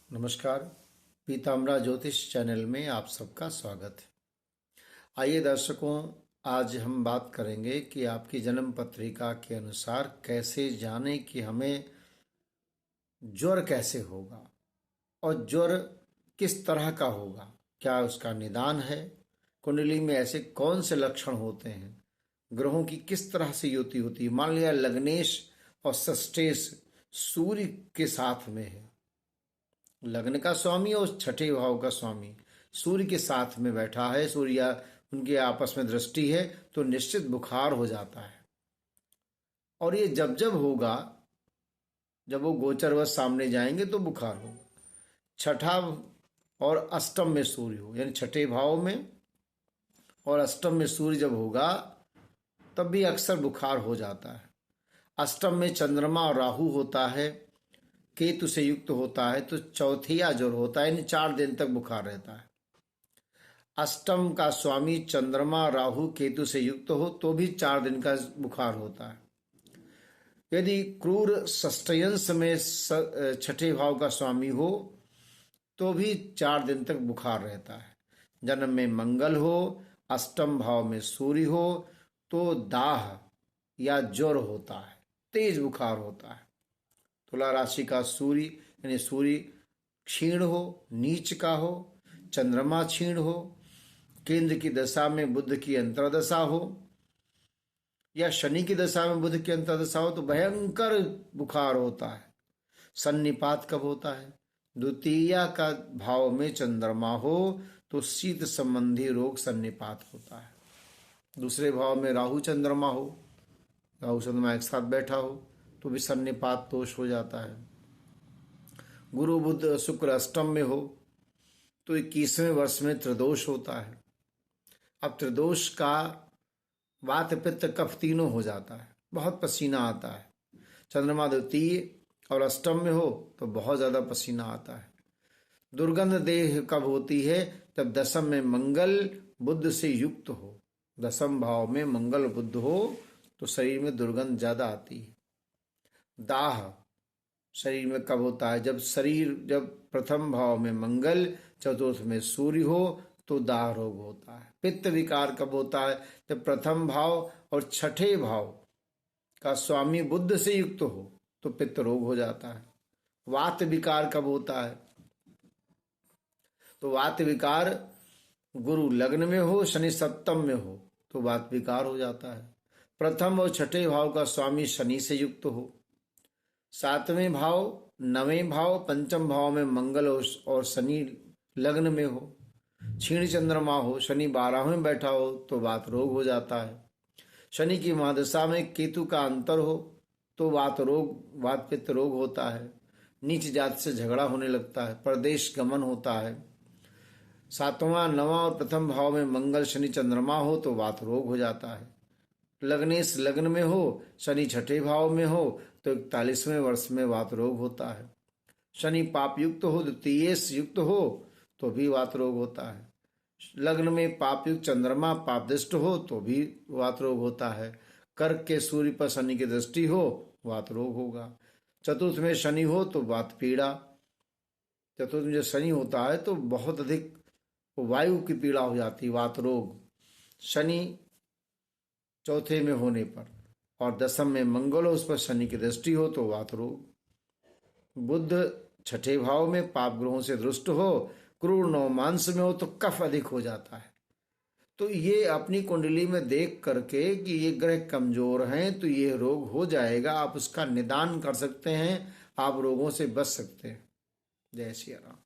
नमस्कार। पीताम्बरा ज्योतिष चैनल में आप सबका स्वागत है। आइए दर्शकों, आज हम बात करेंगे कि आपकी जन्म पत्रिका के अनुसार कैसे जाने कि हमें ज्वर कैसे होगा और ज्वर किस तरह का होगा, क्या उसका निदान है, कुंडली में ऐसे कौन से लक्षण होते हैं, ग्रहों की किस तरह से युति होती है। मान लिया लग्नेश और षष्ठेश सूर्य के साथ में है, लग्न का स्वामी और छठे भाव का स्वामी सूर्य के साथ में बैठा है, सूर्य उनके आपस में दृष्टि है, तो निश्चित बुखार हो जाता है। और ये जब जब होगा, जब वो गोचरवश सामने जाएंगे तो बुखार होगा। छठा और अष्टम में सूर्य हो, यानी छठे भाव में और अष्टम में सूर्य जब होगा तब भी अक्सर बुखार हो जाता है। अष्टम में चंद्रमा और राहु होता है, केतु से युक्त होता है, तो चौथिया ज्वर होता है, यानी 4 दिन तक बुखार रहता है। अष्टम का स्वामी चंद्रमा राहु केतु से युक्त हो तो भी 4 दिन का बुखार होता है। यदि क्रूर षष्ठयंश में छठे भाव का स्वामी हो तो भी 4 दिन तक बुखार रहता है। जन्म में मंगल हो, अष्टम भाव में सूर्य हो तो दाह या ज्वर होता है, तेज बुखार होता है। तुला राशि का सूर्य यानी सूर्य क्षीण हो, नीच का हो, चंद्रमा क्षीण हो, केंद्र की दशा में बुध की अंतर्दशा हो या शनि की दशा में बुध की अंतर्दशा हो तो भयंकर बुखार होता है। सन्निपात कब होता है? द्वितीय का भाव में चंद्रमा हो तो शीत संबंधी रोग सन्निपात होता है। दूसरे भाव में राहु चंद्रमा हो, राहु चंद्रमा एक साथ बैठा हो तो भी सन्निपात दोष हो जाता है। गुरु बुध शुक्र अष्टम में हो तो 21वें वर्ष में त्रिदोष होता है। अब त्रिदोष का वात पित्त कफ तीनों हो जाता है, बहुत पसीना आता है। चंद्रमा द्वितीय और अष्टम में हो तो बहुत ज्यादा पसीना आता है। दुर्गंध देह कब होती है? तब दशम में मंगल बुध से युक्त हो, दशम भाव में मंगल बुध हो तो शरीर में दुर्गंध ज्यादा आती है। दाह शरीर में कब होता है? जब प्रथम भाव में मंगल, चतुर्थ में सूर्य हो तो दाह रोग होता है। पित्त विकार कब होता है? जब प्रथम भाव और छठे भाव का स्वामी बुध से युक्त हो तो पित्त रोग हो जाता है। वात विकार कब होता है? तो वात विकार गुरु लग्न में हो, शनि सप्तम में हो तो वात विकार हो जाता है। प्रथम और छठे भाव का स्वामी शनि से युक्त हो, 7वें भाव, 9वें भाव, पंचम भाव में मंगल और शनि लग्न में हो, क्षीण चंद्रमा हो, शनि 12वें में बैठा हो तो वात रोग हो जाता है। शनि की महादशा में केतु का अंतर हो तो वात पित्त रोग होता है। नीच जात से झगड़ा होने लगता है, प्रदेश गमन होता है। 7वां, 9वां और प्रथम भाव में मंगल शनि चंद्रमा हो तो वात रोग हो जाता है। लग्नेश लग्न में हो, शनि छठे भाव में हो तो 41वें वर्ष में वात रोग होता है। शनि पाप युक्त हो, द्वितीय युक्त हो तो भी वात रोग होता है। लग्न में पाप युक्त चंद्रमा पापदृष्ट हो तो भी वात रोग होता है। कर्क के सूर्य पर शनि की दृष्टि हो, वात रोग होगा। चतुर्थ में शनि हो तो वात पीड़ा। चतुर्थ में जब शनि होता है तो बहुत अधिक वायु की पीड़ा हो जाती है, वात रोग। शनि चौथे में होने पर और दशम में मंगल हो, उस पर शनि की दृष्टि हो तो वात रोग। बुध छठे भाव में पाप ग्रहों से दृष्ट हो, क्रूर नवमांस में हो तो कफ अधिक हो जाता है। तो ये अपनी कुंडली में देख करके कि ये ग्रह कमजोर हैं तो ये रोग हो जाएगा, आप उसका निदान कर सकते हैं, आप रोगों से बच सकते हैं। जय श्री राम।